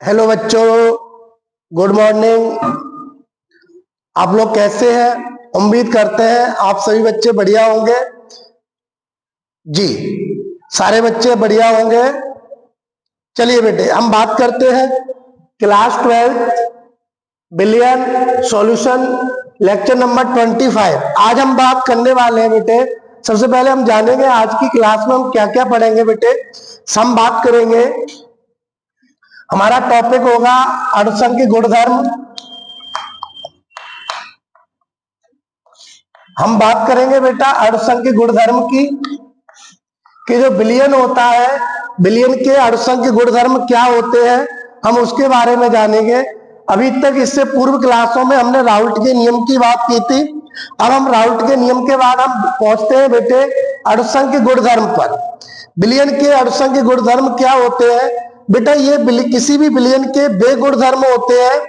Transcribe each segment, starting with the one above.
Hello बच्चों, good morning. आप लोग कैसे हैं? उम्मीद करते हैं आप सभी बच्चे बढ़िया होंगे। जी, सारे बच्चे बढ़िया होंगे। चलिए बेटे, हम बात करते हैं class 12 billion solution lecture number 25। आज हम बात करने वाले हैं बेटे। सबसे पहले हम जानेंगे आज की क्लास में हम क्या क्या पढ़ेंगे बेटे। हम बात करेंगे, हमारा टॉपिक होगा अणुसंख्य गुणधर्म। हम बात करेंगे बेटा अणुसंख्य गुणधर्म की, कि जो बिलियन होता है, बिलियन के अणुसंख्य गुणधर्म क्या होते हैं, हम उसके बारे में जानेंगे। अभी तक इससे पूर्व क्लासों में हमने राउल्ट के नियम की बात की थी। अब हम राउल्ट के नियम के बाद हम पहुंचते हैं बेटे अणुसंख्य गुणधर्म पर। बिलियन के अणुसंख्य गुणधर्म क्या होते हैं बेटा? ये किसी भी बिलियन के वे गुणधर्म होते हैं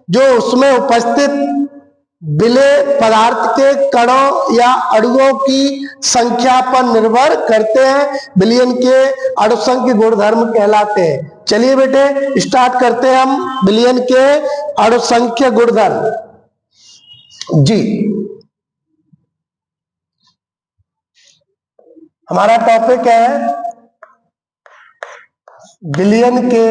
जो उसमें उपस्थित विलेय पदार्थ के कणों या अणुओं की संख्या पर निर्भर करते हैं, बिलियन के अणुसंख्य गुणधर्म कहलाते हैं। चलिए बेटे स्टार्ट करते हैं हम बिलियन के अणुसंख्य गुणधर्म। जी, हमारा टॉपिक है बिलियन के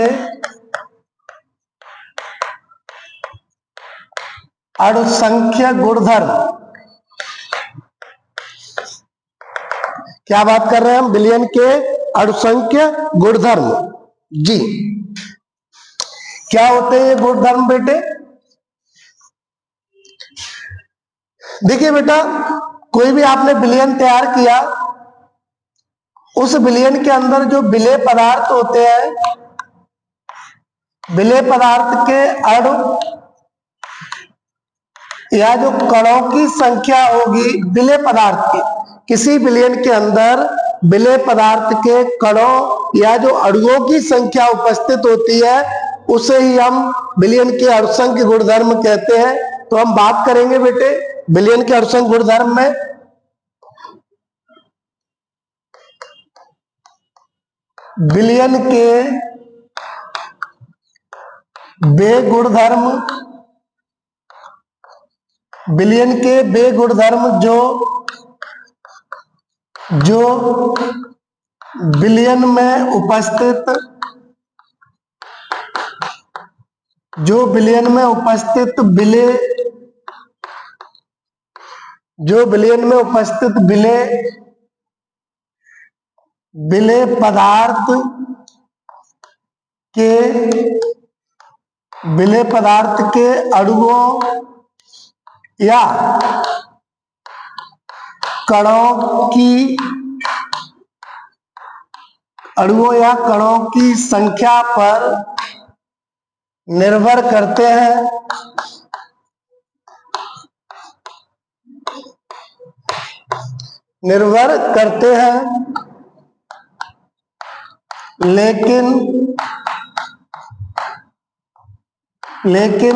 अणुसंख्य गुणधर्म। क्या बात कर रहे हैं हम? बिलियन के अणुसंख्य गुणधर्म। जी, क्या होते हैं ये गुणधर्म बेटे? देखिए बेटा, कोई भी आपने बिलियन तैयार किया, उस बिलियन के अंदर जो विलेय पदार्थ होते हैं, विलेय पदार्थ के अणु या जो कणों की संख्या होगी विलेय पदार्थ की, किसी बिलियन के अंदर विलेय पदार्थ के कणों या जो अणुओं की संख्या उपस्थित होती है, उसे ही हम बिलियन के अणुसंख्य गुणधर्म कहते हैं। तो हम बात करेंगे बेटे बिलियन के अणुसंख्य गुणधर्म में। बिलियन के वे गुणधर्म, बिलियन के वे गुणधर्म जो बिलियन में उपस्थित, जो बिलियन में उपस्थित विलेय, जो बिलियन में उपस्थित विलेय पदार्थ के, विलेय पदार्थ के अणुओं या कणों की, अणुओं या कणों की संख्या पर निर्भर करते हैं, निर्भर करते हैं, लेकिन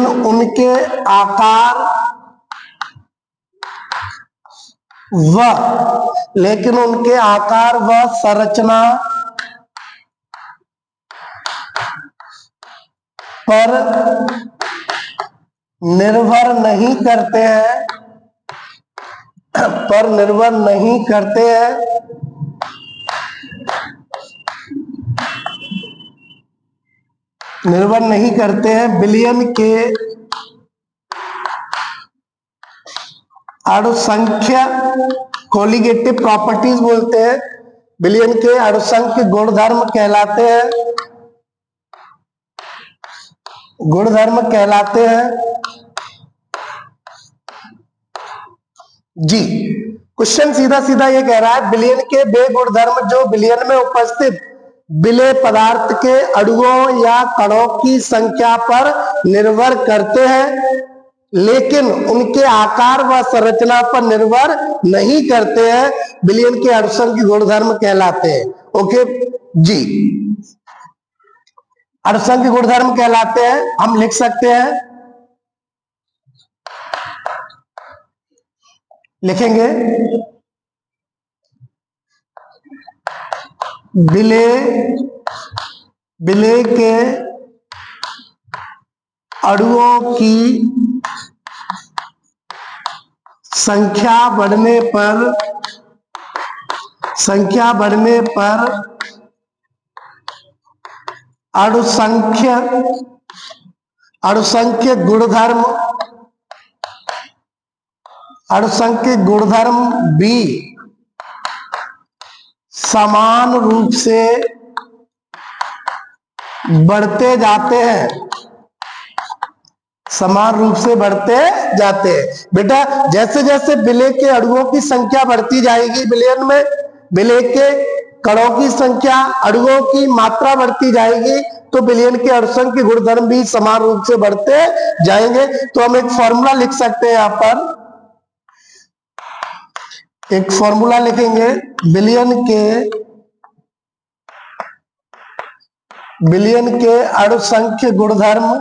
उनके आकार व संरचना पर निर्भर नहीं करते हैं, पर निर्भर नहीं करते हैं, निर्भर नहीं करते हैं। बिलियन के अणुसंख्य कोलिगेटिव प्रॉपर्टीज बोलते हैं, बिलियन के अणुसंख्य गुणधर्म कहलाते हैं, गुणधर्म कहलाते हैं। जी, क्वेश्चन सीधा सीधा ये कह रहा है बिलियन के वे गुणधर्म जो बिलियन में उपस्थित विलेय पदार्थ के अणुओं या कणों की संख्या पर निर्भर करते हैं, लेकिन उनके आकार व संरचना पर निर्भर नहीं करते हैं, बिलियन के अणुसंख्य गुणधर्म कहलाते हैं। ओके जी, अणुसंख्य गुणधर्म कहलाते हैं। हम लिख सकते हैं, लिखेंगे विलेय के अणुओं की संख्या बढ़ने पर अणुसंख्य गुणधर्म भी समान रूप से बढ़ते जाते हैं। बेटा जैसे जैसे विलेय के अणुओं की संख्या बढ़ती जाएगी, विलयन में विलेय के कणों की संख्या, अणुओं की मात्रा बढ़ती जाएगी, तो विलयन के अणुसंख्य गुणधर्म भी समान रूप से बढ़ते जाएंगे। तो हम एक फॉर्मूला लिख सकते हैं, यहां पर एक फॉर्मूला लिखेंगे, विलयन के अणुसंख्य गुणधर्म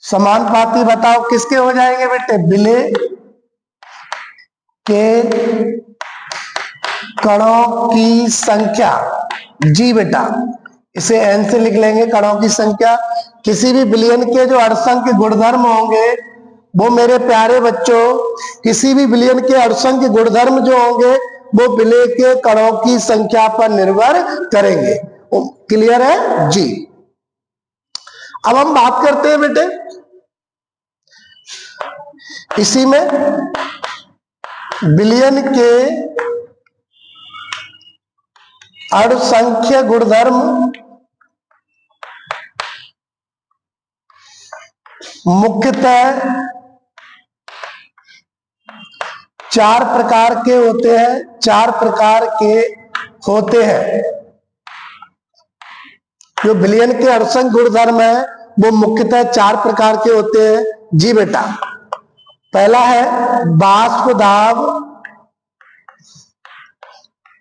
समानुपाती, बताओ किसके हो जाएंगे बेटे? विलेय के कणों की संख्या। जी बेटा, इसे n से लिख लेंगे, कणों की संख्या। किसी भी विलयन के जो अणुसंख्य गुणधर्म होंगे, वो मेरे प्यारे बच्चों, किसी भी विलयन के अणुसंख्य गुणधर्म जो होंगे, वो विलेय के कणों की संख्या पर निर्भर करेंगे। क्लियर है जी? अब हम बात करते हैं बेटे इसी में विलयन के अणुसंख्य गुणधर्म मुख्यतः 4 प्रकार के होते हैं। जो विलयन के अणुसंख्य गुणधर्म है, वो मुख्यतः 4 प्रकार के होते हैं। जी बेटा, पहला है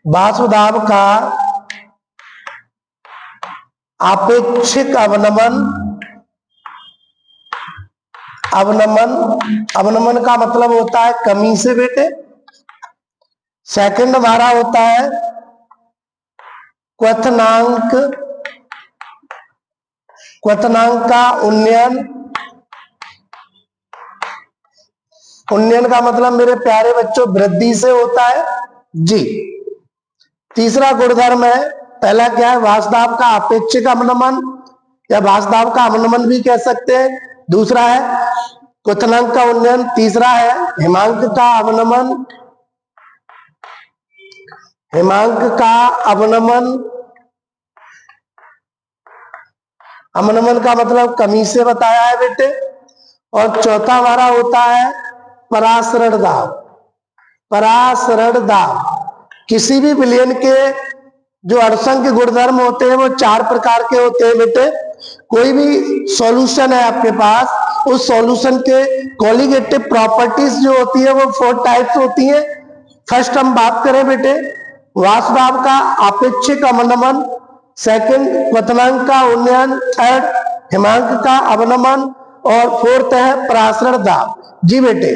वाष्प दाब का आपेक्षिक अवनमन का मतलब होता है कमी से बेटे। सेकंड हमारा होता है क्वथनांक का उन्नयन का मतलब मेरे प्यारे बच्चों वृद्धि से होता है। जी, तीसरा गुणधर्म है, पहला क्या है? वाष्प दाब का आपेक्षिक अवनमन या वाष्प दाब का अवनमन भी कह सकते हैं। दूसरा है क्वथनांक का उन्नयन। तीसरा है हिमांक का अवनमन का मतलब कमी से बताया है बेटे। और चौथा हमारा होता है परासरण दाब। किसी भी विलयन के जो अणुसंख्य गुणधर्म होते हैं, वो 4 प्रकार के होते हैं बेटे। कोई भी सॉल्यूशन है आपके पास, उस सॉल्यूशन के कोलिगेटिव प्रॉपर्टीज जो होती है, वो 4 टाइप्स होती है। फर्स्ट हम बात करें बेटे वाष्प दाब का आपेक्षिक अवनमन, सेकंड क्वथनांक का उन्नयन, थर्ड हिमांक का अवनमन, और फोर्थ है परासरण दाब। जी बेटे,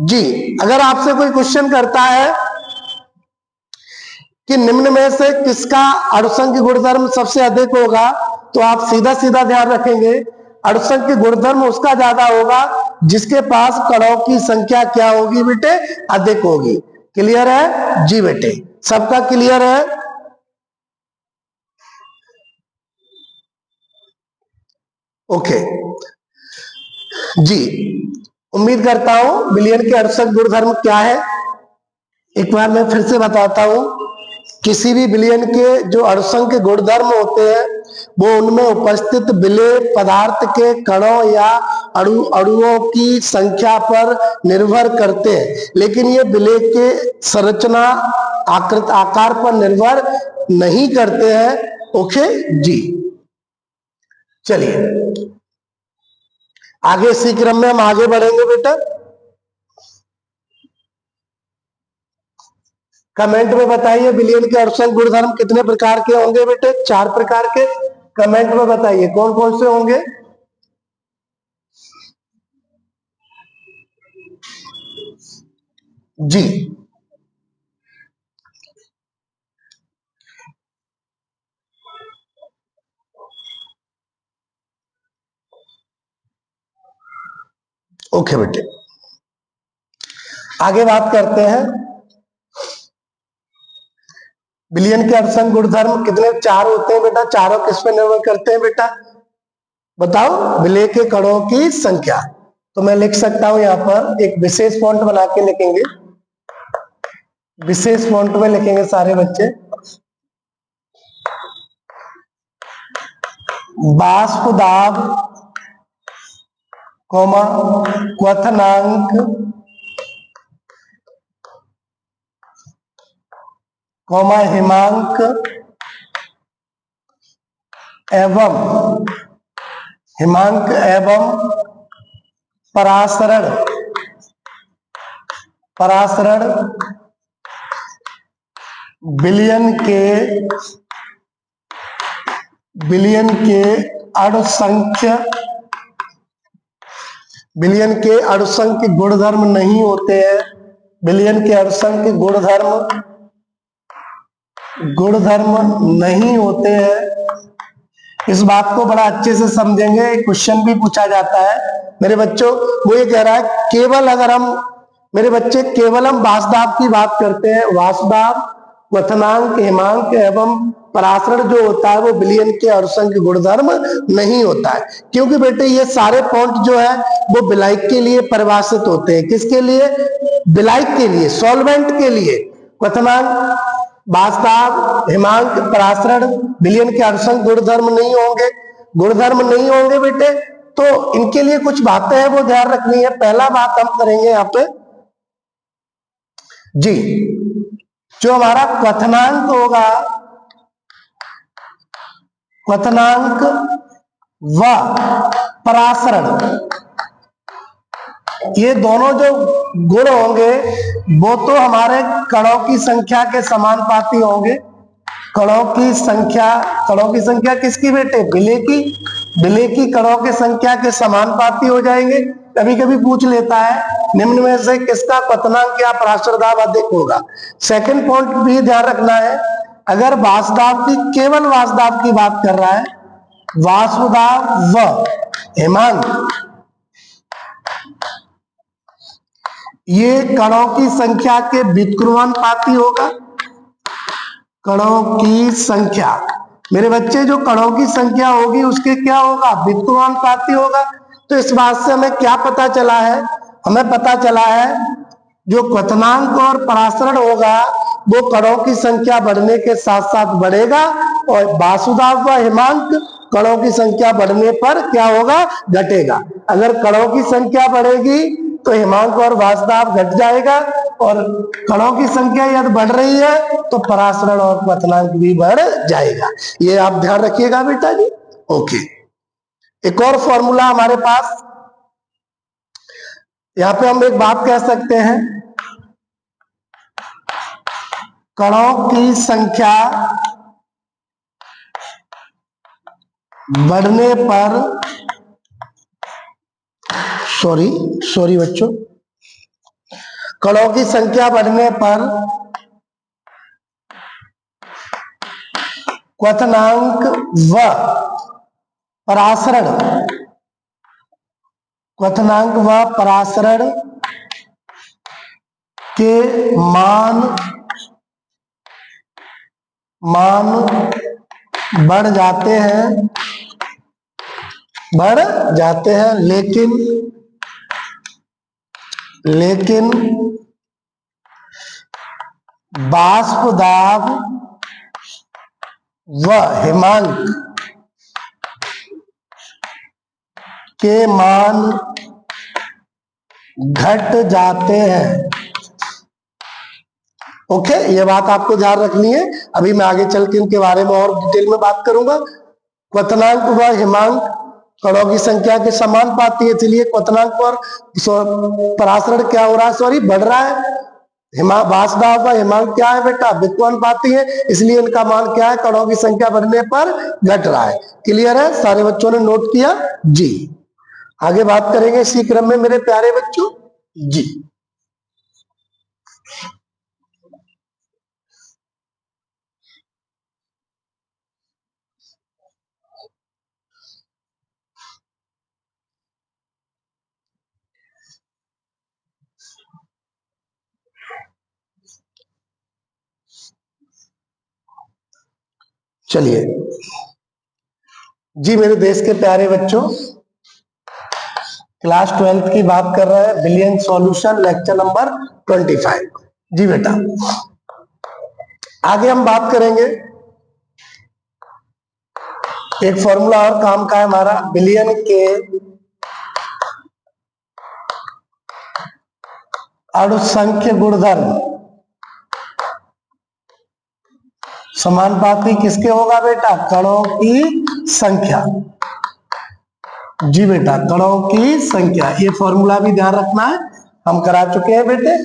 जी अगर आपसे कोई क्वेश्चन करता है कि निम्न में से किसका अणुसंख्य गुणधर्म सबसे अधिक होगा, तो आप सीधा सीधा ध्यान रखेंगे, अणुसंख्य गुणधर्म उसका ज्यादा होगा जिसके पास कणों की संख्या क्या होगी बेटे? अधिक होगी। क्लियर है? जी बेटे, सबका क्लियर है? ओके जी, उम्मीद करता हूं विलयन के अणुसंख्य गुणधर्म क्या है एक बार मैं फिर से बताता हूं। किसी भी विलयन के जो अणुसंख्य गुणधर्म होते हैं, वो उनमें उपस्थित विलेय पदार्थ के कणों या अणुओं की संख्या पर निर्भर करते हैं, लेकिन ये विलेय के संरचना आकार पर निर्भर नहीं करते हैं। ओके जी, चलिए आगे इसी क्रम में हम आगे बढ़ेंगे बेटा। कमेंट में बताइए विलयन के अणुसंख्य गुणधर्म कितने प्रकार के होंगे बेटे? 4 प्रकार के। कमेंट में बताइए कौन कौन से होंगे। जी, ओके बेटे, आगे बात करते हैं। बिलियन के अड़संख्य गुणधर्म कितने? 4 होते हैं बेटा। चारों किस पे निर्भर करते हैं बेटा? बताओ। विलेय के कणों की संख्या। तो मैं लिख सकता हूं यहां पर एक विशेष फॉन्ट बना के लिखेंगे, विशेष फॉन्ट में लिखेंगे सारे बच्चे। वाष्प दाब, कौमा, क्वथनांक, कौमा हिमांक एवं परासरण, बिलियन के अणुसंख्य गुणधर्म नहीं होते हैं। बिलियन के अणुसंख्य गुणधर्म नहीं होते हैं। इस बात को बड़ा अच्छे से समझेंगे, क्वेश्चन भी पूछा जाता है मेरे बच्चों। वो ये कह रहा है केवल अगर हम, मेरे बच्चे, केवल हम वाष्पदाब की बात करते हैं, वाष्पदाब, क्वथनांक, हिमांक एवं परासरण जो होता है वो विलयन के अणुसंख्य गुणधर्म नहीं होता है। क्योंकि बेटे ये सारे पॉइंट जो है वो विलायक के लिए परिभाषित होते हैं। किसके लिए? विलायक के लिए, सॉल्वेंट के लिए। क्वथनांक, वाष्पदाब, हिमांक, परासरण विलयन के अणुसंख्य गुणधर्म नहीं होंगे बेटे। तो इनके लिए कुछ बातें हैं वो ध्यान रखनी है। पहला बात हम करेंगे यहां पे जी, जो हमारा क्वथनांक होगा, क्वथनांक व परासरण, ये दोनों जो गुण होंगे वो तो हमारे कणों की संख्या के समानुपाती होंगे। कणों की संख्या किसकी बेटे? विलेय की कणों की संख्या के समानुपाती हो जाएंगे। कभी कभी पूछ लेता है निम्न में से किसका क्वथनांक या परासरण दाब अधिक होगा। सेकंड पॉइंट भी ध्यान रखना है, अगर वाष्पदाब की, केवल वाष्पदाब की बात कर रहा है, वाष्पदाब व हिमांक ये कणों की संख्या के व्युत्क्रमानुपाती होगा। कणों की संख्या, मेरे बच्चे, जो कणों की संख्या होगी उसके क्या होगा? व्युत्क्रमानुपाती होगा। तो इस बात से हमें क्या पता चला है? हमें पता चला है जो क्वथनांक और परासरण होगा वो कणों की संख्या बढ़ने के साथ साथ बढ़ेगा, और वाष्पदाब व हिमांक कणों की संख्या बढ़ने पर क्या होगा? घटेगा। अगर कणों की संख्या बढ़ेगी तो हिमांक और वाष्पदाब घट जाएगा, और कणों की संख्या यदि बढ़ रही है तो परासरण और क्वथनांक भी बढ़ जाएगा। ये आप ध्यान रखिएगा बेटा जी। ओके, एक और फॉर्मूला हमारे पास, यहां पे हम एक बात कह सकते हैं, कणों की संख्या बढ़ने पर, सॉरी बच्चों, कणों की संख्या बढ़ने पर क्वथनांक व परासरण के मान बढ़ जाते हैं, लेकिन वाष्प दाब व हिमांक के मान घट जाते हैं। ओके, ये बात आपको ध्यान रखनी है। अभी मैं आगे चल के इनके बारे में और डिटेल में बात करूंगा। क्वथनांक व हिमांक कणों की संख्या के समानुपाती है, इसलिए क्वथनांक और परासरण क्या हो रहा है? सॉरी, बढ़ रहा है। वाष्पदाब व हिमांक क्या है बेटा? व्युत्क्रमानुपाती है, इसलिए इनका मान क्या है? कणों की संख्या बढ़ने पर घट रहा है। क्लियर है? सारे बच्चों ने नोट किया जी। आगे बात करेंगे इसी क्रम में मेरे प्यारे बच्चों जी। चलिए जी, मेरे देश के प्यारे बच्चों, क्लास 12th की बात कर रहे हैं, बिलियन सॉल्यूशन, लेक्चर नंबर 25। जी बेटा, आगे हम बात करेंगे, एक फॉर्मूला और काम का है हमारा, बिलियन के अणुसंख्य गुणधर्म समानुपाती किसके होगा बेटा? कणों की संख्या। जी बेटा, कणों की संख्या, ये फॉर्मूला भी ध्यान रखना है, हम करा चुके हैं बेटे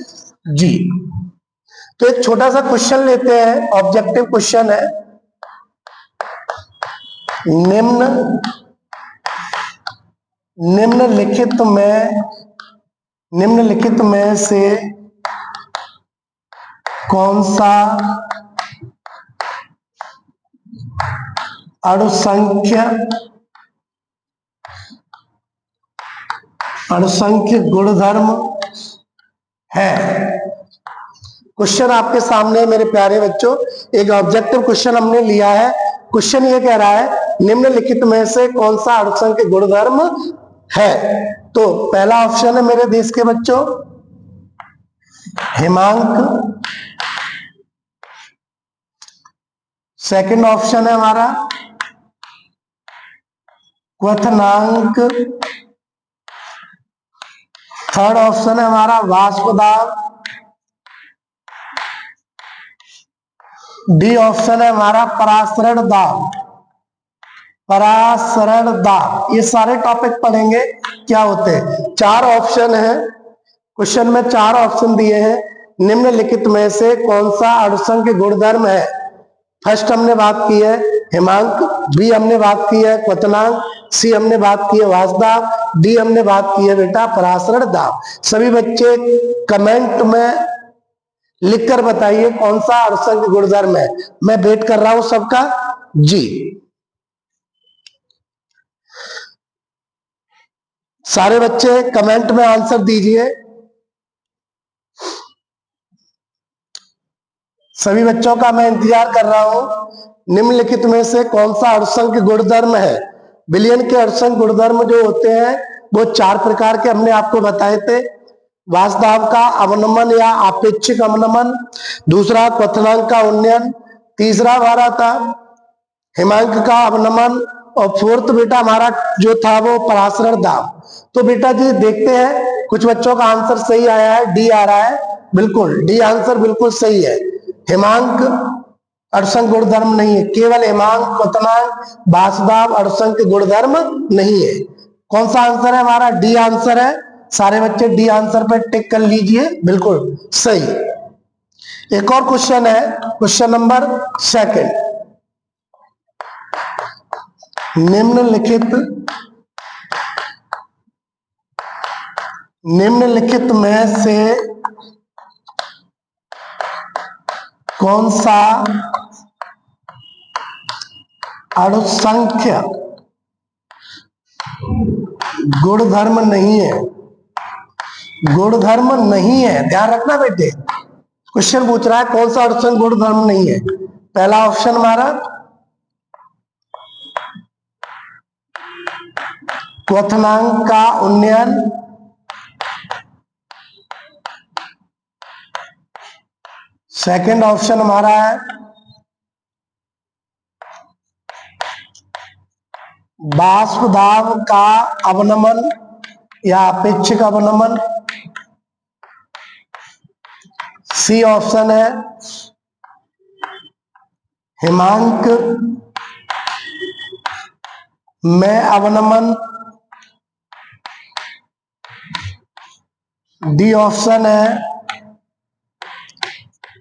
जी। तो एक छोटा सा क्वेश्चन लेते हैं, ऑब्जेक्टिव क्वेश्चन है, निम्नलिखित में से कौन सा अणुसंख्य गुणधर्म है? क्वेश्चन आपके सामने मेरे प्यारे बच्चों, एक ऑब्जेक्टिव क्वेश्चन हमने लिया है। क्वेश्चन ये कह रहा है, निम्नलिखित में से कौन सा अणुसंख्य गुणधर्म है? तो पहला ऑप्शन है मेरे देश के बच्चों हिमांक, सेकंड ऑप्शन है हमारा क्वथनांक, थर्ड ऑप्शन है हमारा वाष्प दाब, डी ऑप्शन है हमारा परासरण दाब। परासरण दाब, ये सारे टॉपिक पढ़ेंगे क्या होते हैं। चार ऑप्शन है क्वेश्चन में, चार ऑप्शन दिए हैं, निम्नलिखित में से कौन सा अणुसंख्य गुणधर्म है? फर्स्ट हमने बात की है हिमांक, बी हमने बात की है क्वथनांक, सी हमने बात की है वाष्प दाब, डी हमने बात की है बेटा परासरण दाब। सभी बच्चे कमेंट में लिखकर बताइए कौन सा अणुसंख्य गुणधर्म है। मैं वेट कर रहा हूं सबका जी। सारे बच्चे कमेंट में आंसर दीजिए। सभी बच्चों का मैं इंतजार कर रहा हूं। निम्नलिखित में से कौन सा अणुसंख्य गुणधर्म है? बिलियन के अणुसंख्य गुणधर्म जो होते हैं वो चार प्रकार के हमने आपको बताए थे। वाष्प दाब का अवनमन या आपेक्षिक अवनमन, दूसरा क्वथनांक का उन्नयन, तीसरा हमारा था हिमांक का अवनमन, और फोर्थ बेटा हमारा जो था वो परासरण दाब। तो बेटा जी देखते हैं, कुछ बच्चों का आंसर सही आया है, डी आ रहा है, बिल्कुल डी आंसर बिल्कुल सही है। हिमांक अणुसंख्य गुणधर्म नहीं है, केवल हिमांक, क्वथनांक, वाष्प दाब अणुसंख्य गुणधर्म नहीं है। कौन सा आंसर है हमारा? डी आंसर है। सारे बच्चे डी आंसर पर टिक कर लीजिए, बिल्कुल सही। एक और क्वेश्चन है, क्वेश्चन नंबर सेकंड, निम्नलिखित में से कौन सा अणुसंख्य गुणधर्म नहीं है? गुणधर्म नहीं है, ध्यान रखना बेटे, क्वेश्चन पूछ रहा है कौन सा अणुसंख्य गुणधर्म नहीं है। पहला ऑप्शन हमारा क्वथनांक का उन्नयन, सेकंड ऑप्शन हमारा है वाष्प दाब का अवनमन या अपेक्षिक अवनमन, सी ऑप्शन है हिमांक में अवनमन, डी ऑप्शन है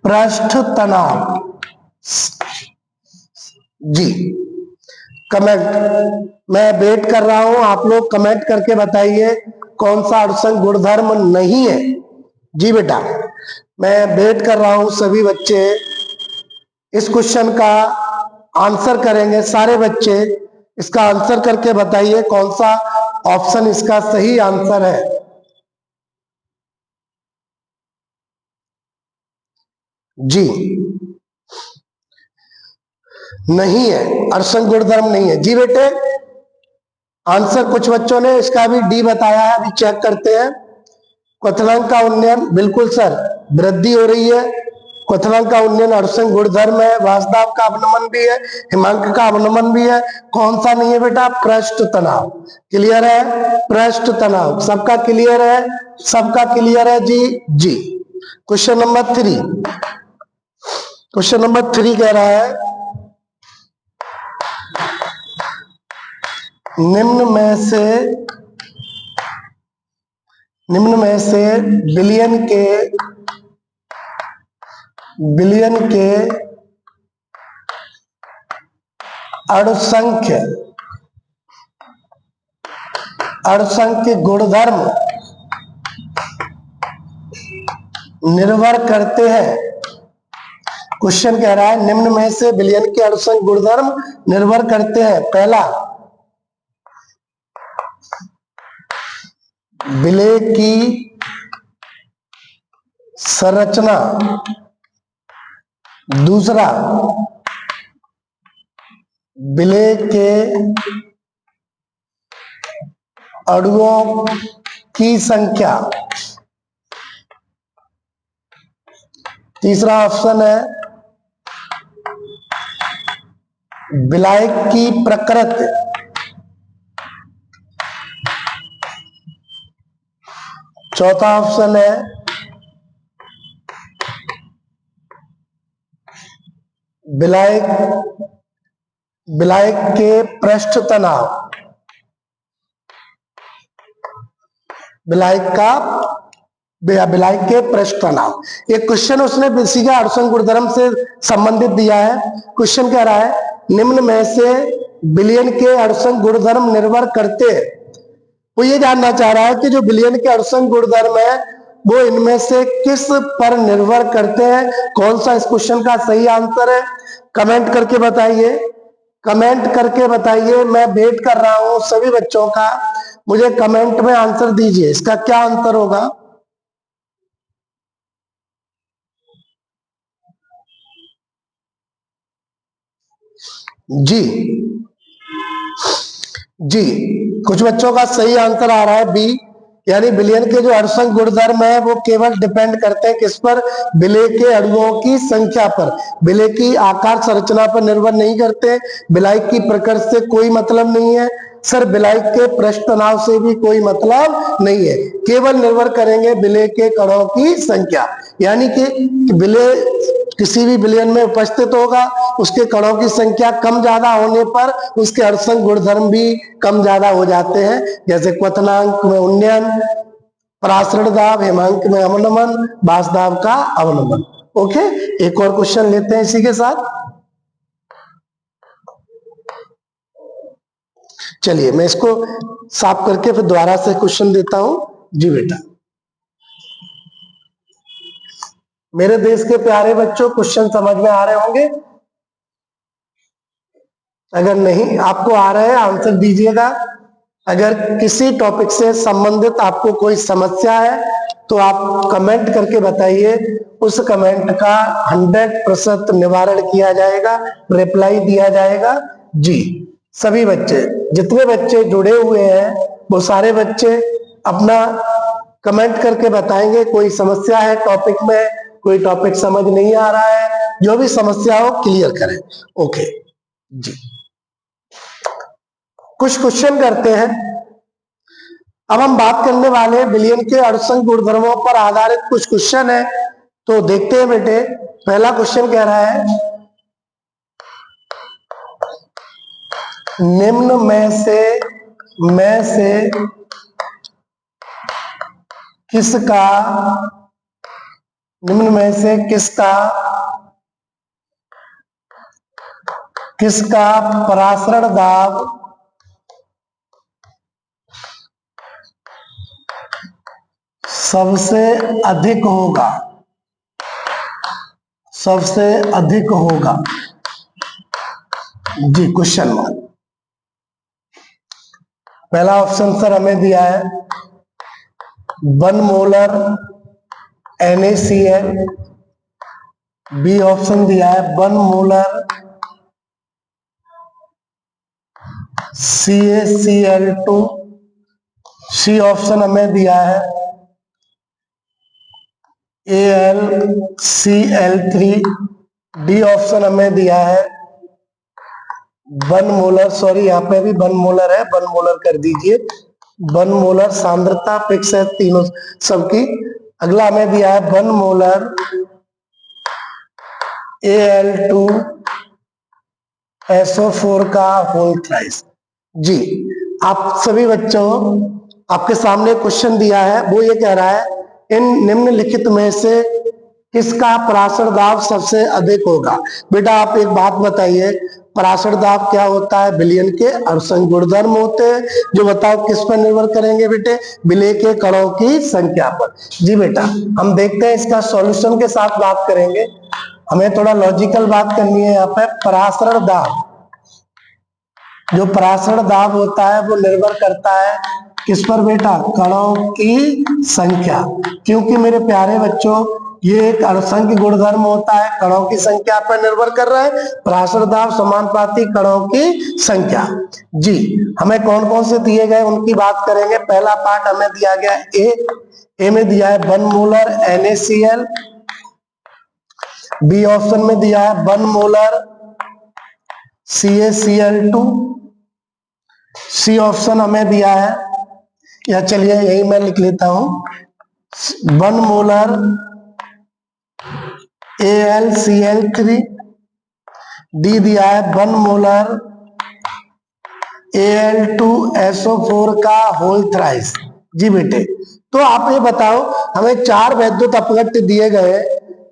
पृष्ठ तनाव। जी कमेंट मैं वेट कर रहा हूं, आप लोग कमेंट करके बताइए कौन सा अणुसंख्य गुणधर्म नहीं है। जी बेटा, मैं वेट कर रहा हूं, सभी बच्चे इस क्वेश्चन का आंसर करेंगे। सारे बच्चे इसका आंसर करके बताइए कौन सा ऑप्शन इसका सही आंसर है। जी नहीं है, अड़संख्य गुणधर्म नहीं है। जी बेटे, आंसर कुछ बच्चों ने इसका भी डी बताया है, अभी चेक करते हैं। क्वथनांक का उन्नयन, बिल्कुल सर, वृद्धि हो रही है। क्वथनांक का उन्नयन अड़संख्य गुणधर्म है। वासदाव का अवनमन भी है, हिमांक का अवनमन भी है। कौन सा नहीं है बेटा? पृष्ठ तनाव। क्लियर है? पृष्ठ तनाव सबका क्लियर है? सबका क्लियर है जी? जी। क्वेश्चन नंबर 3, क्वेश्चन नंबर 3 कह रहा है निम्न में से बिलियन के अणुसंख्य गुणधर्म निर्भर करते हैं। क्वेश्चन कह रहा है निम्न में से बिलियन के अणुसंख्य गुणधर्म निर्भर करते हैं। पहला, विलेय की संरचना। दूसरा, विलेय के अणुओं की संख्या। तीसरा ऑप्शन है विलायक की प्रकृति। चौथा ऑप्शन है विलायक के पृष्ठ तनाव। विलायक के पृष्ठ तनाव। एक क्वेश्चन उसने सीधा अड़संख्य गुणधर्म से संबंधित दिया है। क्वेश्चन कह रहा है निम्न में से बिलियन के अड़संख्य गुणधर्म निर्भर करते हैं। वो ये जानना चाह रहा है कि जो बिलियन के अड़संख्य गुणधर्म है वो इनमें से किस पर निर्भर करते हैं। कौन सा इस क्वेश्चन का सही आंसर है? कमेंट करके बताइए, कमेंट करके बताइए। मैं वेट कर रहा हूं सभी बच्चों का, मुझे कमेंट में आंसर दीजिए, इसका क्या आंसर होगा। जी जी, कुछ बच्चों का सही आंसर आ रहा है बी, यानी बिलियन के जो अड़संख्य गुणधर्म है वो केवल डिपेंड करते हैं किस पर? विलेय के अणुओं की संख्या पर। विलेय की आकार संरचना पर निर्भर नहीं करते। विलायक की प्रकृति से कोई मतलब नहीं है। सर, विलायक के पृष्ठ तनाव से भी कोई मतलब नहीं है। केवल निर्भर करेंगे विलेय के कणों की संख्या, यानी कि विलेय किसी भी विलयन में उपस्थित होगा, उसके कणों की संख्या कम ज्यादा होने पर उसके अड़संख्य गुणधर्म भी कम ज्यादा हो जाते हैं। जैसे क्वथनांक में उन्नयन, परासरण दाब, हिमांक में अवनमन, वासदाब का अवनमन। ओके, एक और क्वेश्चन लेते हैं इसी के साथ। चलिए मैं इसको साफ करके फिर दोबारा से क्वेश्चन देता हूं। जी बेटा, मेरे देश के प्यारे बच्चों, क्वेश्चन समझ में आ रहे होंगे। अगर नहीं आपको आ रहा है आंसर दीजिएगा। अगर किसी टॉपिक से संबंधित आपको कोई समस्या है तो आप कमेंट करके बताइए, उस कमेंट का 100% निवारण किया जाएगा, रिप्लाई दिया जाएगा। जी, सभी बच्चे, जितने बच्चे जुड़े हुए हैं वो सारे बच्चे अपना कमेंट करके बताएंगे कोई समस्या है टॉपिक में, कोई टॉपिक समझ नहीं आ रहा है, जो भी समस्या हो क्लियर करें। ओके जी, कुछ क्वेश्चन करते हैं। अब हम बात करने वाले हैं बिलियन के अड़संख्य गुणधर्मों पर आधारित कुछ क्वेश्चन है, तो देखते हैं बेटे। पहला क्वेश्चन कह रहा है निम्न में से किसका परासरण दाब सबसे अधिक होगा। जी, क्वेश्चन मार्क। पहला ऑप्शन सर हमें दिया है 1 मोलर NaCl। बी ऑप्शन दिया है 1 मोलर CaCl2, सी ऑप्शन हमें दिया है AlCl3, डी ऑप्शन हमें दिया है 1 मोलर, सॉरी यहाँ पे भी 1 मोलर है, 1 मोलर कर दीजिए, 1 मोलर सांद्रता फिक्स है तीनों सबकी। अगला हमें दिया है 1 मोलर Al2SO4 का होल थ्राइस। जी, आप सभी बच्चों, आपके सामने क्वेश्चन दिया है, वो ये कह रहा है इन निम्नलिखित में से किसका पराशर दाब सबसे अधिक होगा। बेटा आप एक बात बताइए, पराशर दाब क्या होता है? विलयन के अनुसंग गुणधर्म होते हैं, जो बताओ किस पर निर्भर करेंगे बेटे? विलय के कणों की संख्या पर। जी बेटा, हम देखते हैं इसका सॉल्यूशन के साथ बात करेंगे, हमें थोड़ा लॉजिकल बात करनी है यहाँ पे। पराशर दाब, जो पराशर दाब होता है वो निर्भर करता है किस पर बेटा? कणों की संख्या। क्योंकि मेरे प्यारे बच्चों, ये एक अनुसंख्य गुणधर्म होता है, कणों की संख्या पर निर्भर कर रहा है। पराशर दाब समानुपाती कणों की संख्या। जी, हमें कौन कौन से दिए गए उनकी बात करेंगे। पहला पार्ट हमें दिया गया ए में दिया है 1 मोलर NaCl, बी ऑप्शन में दिया है 1 मोलर CaCl2, सी ऑप्शन हमें दिया है, या चलिए यही मैं लिख लेता हूं 1 मोलर AlCl3, डी दिया है 1 मोलर Al2SO4 का होल थ्राइस। जी बेटे, तो आप ये बताओ, हमें 4 वैद्युत अपघट्य दिए गए,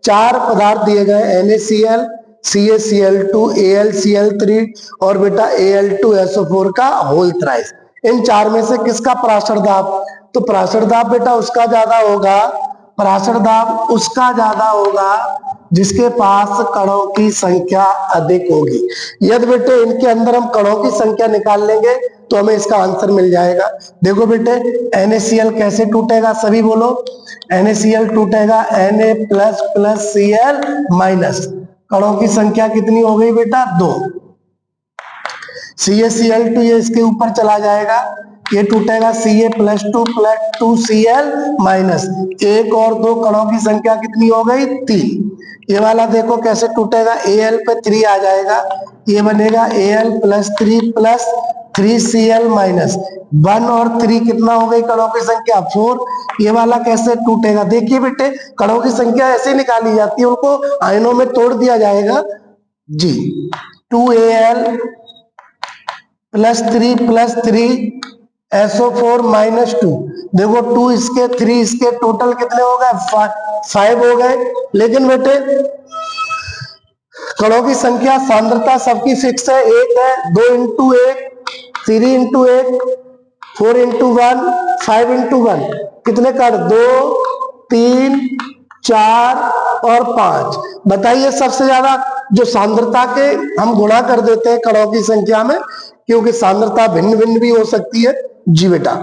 4 पदार्थ दिए गए, NaCl, CaCl2, AlCl3 और बेटा Al2SO4 का होल थ्राइस। इन 4 में से किसका पराशर दाब? तो पराशर दाब बेटा उसका ज्यादा होगा, पराशर दाब उसका ज्यादा होगा जिसके पास कणों की संख्या अधिक होगी। यदि बेटे इनके अंदर हम कणों की संख्या निकाल लेंगे तो हमें इसका आंसर मिल जाएगा। देखो बेटे, NaCl कैसे टूटेगा? सभी बोलो, NaCl टूटेगा Na++Cl माइनस, कणों की संख्या कितनी हो गई बेटा? 2। CaCl2 ये इसके ऊपर चला जाएगा, ये टूटेगा Ca+2+2Cl माइनस, 1 और 2 कणों की संख्या कितनी हो गई? 3। ये वाला देखो कैसे टूटेगा, Al पे 3 आ जाएगा, ये बनेगा Al+3+3Cl माइनस, 1 और 3 कितना हो गई कणों की संख्या? 4। ये वाला कैसे टूटेगा? देखिए बेटे, कणों की संख्या ऐसे निकाली जाती है, उनको आयनों में तोड़ दिया जाएगा। जी, 2Al +3 SO4 -2, देखो 2 इसके 3 इसके टोटल कितने हो गए? 5 हो गए। लेकिन बेटे कणों की संख्या सांद्रता सबकी फिक्स है, 1 है, 2 इंटू 1, 3 इंटू 1, 4 इंटू 1, 5 इंटू 1, कितने कर? 2, 3, 4 और 5। बताइए सबसे ज्यादा जो सांद्रता के हम गुणा कर देते हैं कणों की संख्या में, क्योंकि सांद्रता भिन्न भिन्न भी हो सकती है। जी बेटा,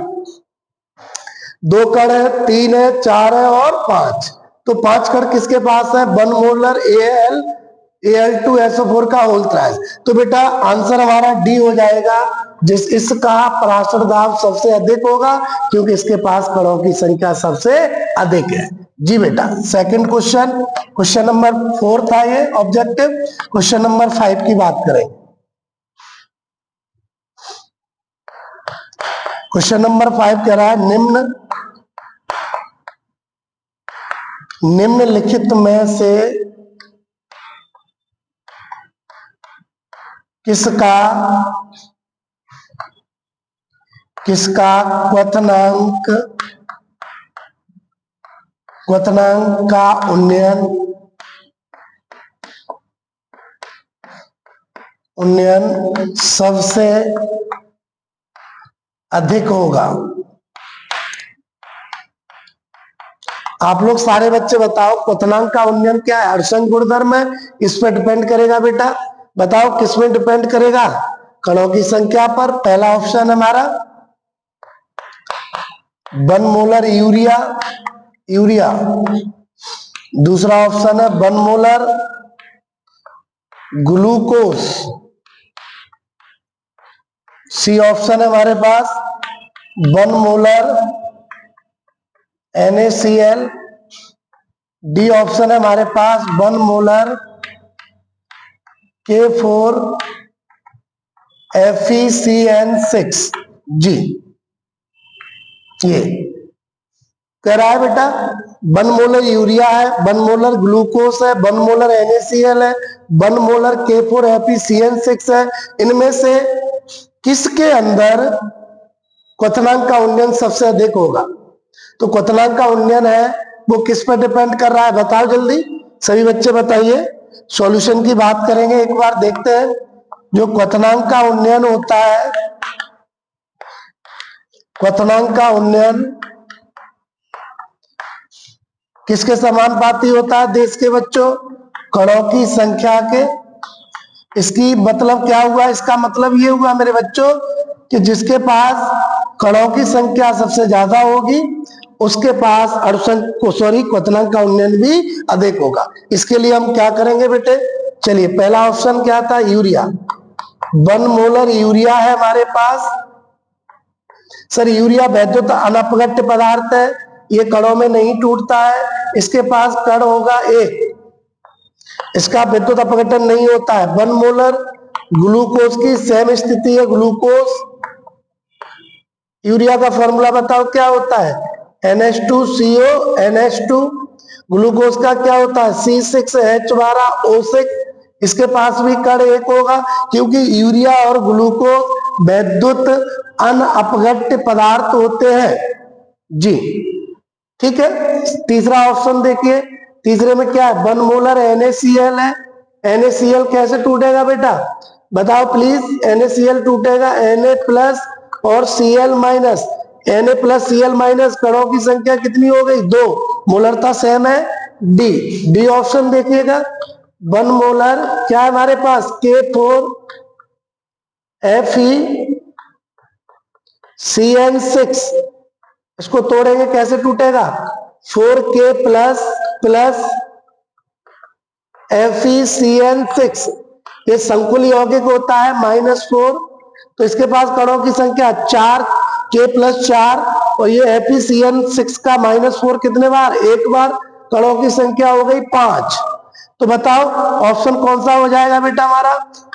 2 कण है, 3 है, 4 है और 5, तो 5 कण किसके पास है? 1 मोलर Al2SO4 का होल थ्राइस। तो बेटा आंसर हमारा डी हो जाएगा, जिस इसका पराशर दाब सबसे अधिक होगा, क्योंकि इसके पास कणों की संख्या सबसे अधिक है। जी बेटा, सेकंड क्वेश्चन नंबर 4 था ये ऑब्जेक्टिव। क्वेश्चन नंबर 5 की बात करें। क्वेश्चन नंबर 5 कह रहा है निम्नलिखित में से किसका क्वथनांक का उन्नयन सबसे अधिक होगा? आप लोग सारे बच्चे बताओ, क्वथनांक का उन्नयन क्या है? अनुसंग गुणधर्म है, इस पर डिपेंड करेगा बेटा। बताओ किस में डिपेंड करेगा? कणों की संख्या पर। पहला ऑप्शन हमारा 1 मोलर यूरिया, दूसरा ऑप्शन है 1 मोलर ग्लूकोज, सी ऑप्शन है हमारे पास 1 मोलर NaCl। डी ऑप्शन है हमारे पास 1 मोलर K4FeCN6। जी, ये कह रहा है बेटा 1 मोलर यूरिया है, 1 मोलर ग्लूकोस है, 1 मोलर NaCl है, 1 मोलर K4FeCN6 है। इनमें से किसके अंदर क्वथनांक का उन्नयन सबसे अधिक होगा? तो क्वथनांक का उन्नयन है वो किस पर डिपेंड कर रहा है, बताओ जल्दी सभी बच्चे बताइए। सॉल्यूशन की बात करेंगे, एक बार देखते हैं। जो क्वथनांक का उन्नयन होता है, क्वथनांक का उन्नयन किसके समानुपाती होता है देश के बच्चों? कणों की संख्या के। इसकी मतलब क्या हुआ? इसका मतलब ये हुआ मेरे बच्चों कि जिसके पास कणों की संख्या सबसे ज्यादा होगी उसके पास क्वथनांक का उन्नयन भी अधिक होगा। इसके लिए हम क्या करेंगे बेटे? चलिए, पहला ऑप्शन क्या था? यूरिया। 1 मोलर यूरिया है हमारे पास। सर यूरिया वैद्युत अनपगट्य पदार्थ है, ये कणों में नहीं टूटता है, इसके पास कण होगा एक, इसका विद्युत अपघटन नहीं होता है। 1 मोलर ग्लूकोज की सेम स्थिति है, ग्लूकोज। यूरिया का फॉर्मूला बताओ क्या होता है? NH2CO NH2। ग्लूकोज का क्या होता है? C6H12O6। इसके पास भी कण एक होगा क्योंकि यूरिया और ग्लूकोज वैद्युत अनअपघट्य पदार्थ होते हैं। जी, ठीक है। तीसरा ऑप्शन देखिए, तीसरे में क्या है? 1 मोलर NaCl है। NaCl कैसे टूटेगा बेटा, बताओ प्लीज। NaCl टूटेगा Na प्लस और Cl minus. Na plus Cl minus, कणों की संख्या कितनी हो गई? 2, मोलरता सेम है। डी ऑप्शन देखिएगा, 1 मोलर क्या है हमारे पास? K4FeCN6। इसको तोड़ेंगे कैसे टूटेगा? 4K plus plus FeCN6। ये संकुल यौगिक होता है -4, तो इसके पास कणों की संख्या 4, K प्लस 4, और ये FeCN6 का -4 कितने बार? एक बार। कणों की संख्या हो गई 5। तो बताओ ऑप्शन कौन सा हो जाएगा बेटा हमारा?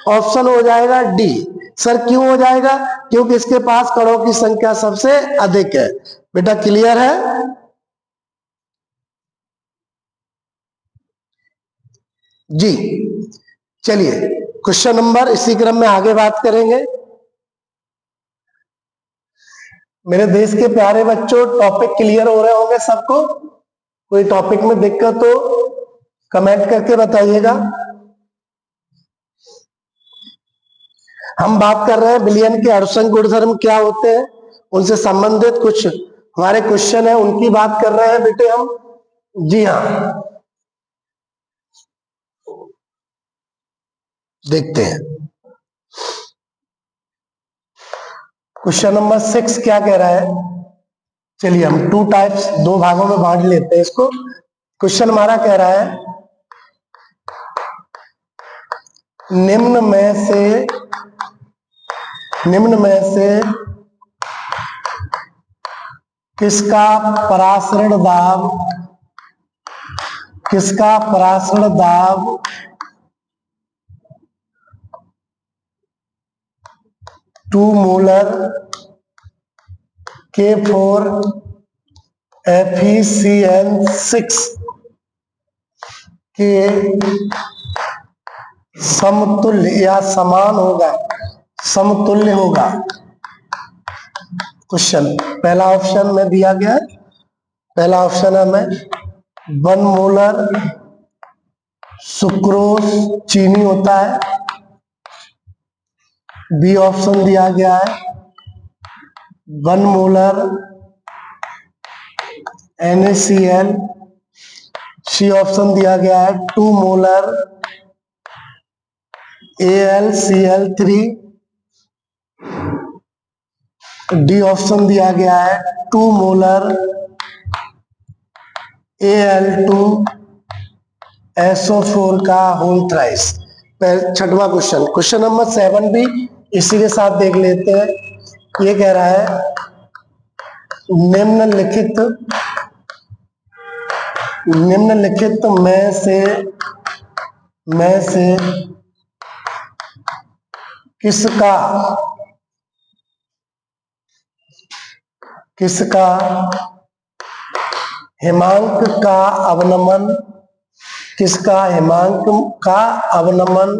ऑप्शन हो जाएगा डी। सर क्यों हो जाएगा? क्योंकि इसके पास कणों की संख्या सबसे अधिक है। बेटा क्लियर है? जी, चलिए क्वेश्चन नंबर, इसी क्रम में आगे बात करेंगे। मेरे देश के प्यारे बच्चों, टॉपिक क्लियर हो रहे होंगे सबको? कोई टॉपिक में दिक्कत हो कमेंट करके बताइएगा। हम बात कर रहे हैं विलयन के अणुसंघ गुणधर्म क्या होते हैं, उनसे संबंधित कुछ हमारे क्वेश्चन है, उनकी बात कर रहे हैं बेटे हम। जी हाँ, देखते हैं। क्वेश्चन नंबर 6 क्या कह रहा है? चलिए हम 2 टाइप्स, 2 भागों में बांट लेते हैं इसको। क्वेश्चन हमारा कह रहा है निम्न में से किसका परासरण दाब 2 मोलर K4FeCN6 के समतुल्य या समान होगा, समतुल्य होगा? क्वेश्चन पहला ऑप्शन में दिया गया है, पहला ऑप्शन है में 1 मोलर सुक्रोज चीनी होता है। बी ऑप्शन दिया गया है 1 मोलर NaCl। सी ऑप्शन दिया गया है 2 मोलर AlCl3। डी ऑप्शन दिया गया है 2 मोलर Al2SO4 का होल थ्राइस। छठवां क्वेश्चन, क्वेश्चन नंबर 7 भी इसी के साथ देख लेते हैं। ये कह रहा है निम्नलिखित में से किसका हिमांक का अवनमन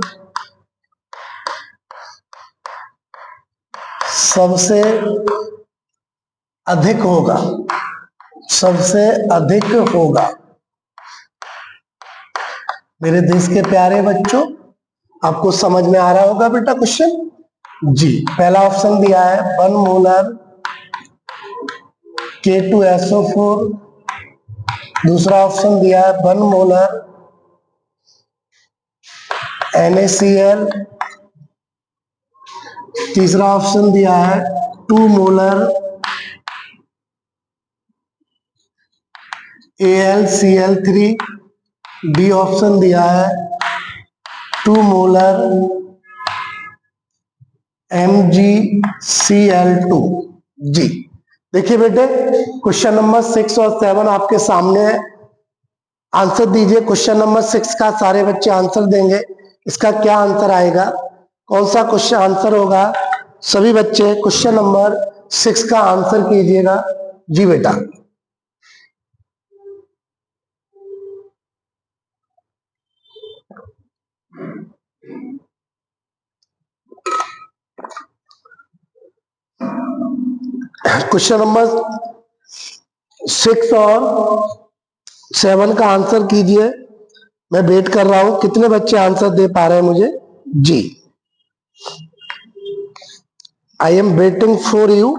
सबसे अधिक होगा। मेरे देश के प्यारे बच्चों, आपको समझ में आ रहा होगा बेटा क्वेश्चन जी। पहला ऑप्शन दिया है 1 मोलर K2SO4, दूसरा ऑप्शन दिया है 1 मोलर NaCl, तीसरा ऑप्शन दिया है 2 मोलर AlCl3, डी ऑप्शन दिया है 2 मोलर MgCl2 जी। देखिए बेटे, क्वेश्चन नंबर 6 और 7 आपके सामने है। आंसर दीजिए। क्वेश्चन नंबर 6 का सारे बच्चे आंसर देंगे। इसका क्या आंसर आएगा, कौन सा क्वेश्चन आंसर होगा? सभी बच्चे क्वेश्चन नंबर 6 का आंसर कीजिएगा जी बेटा। क्वेश्चन नंबर 6 और 7 का आंसर कीजिए। मैं वेट कर रहा हूं, कितने बच्चे आंसर दे पा रहे हैं मुझे जी। I am waiting for you.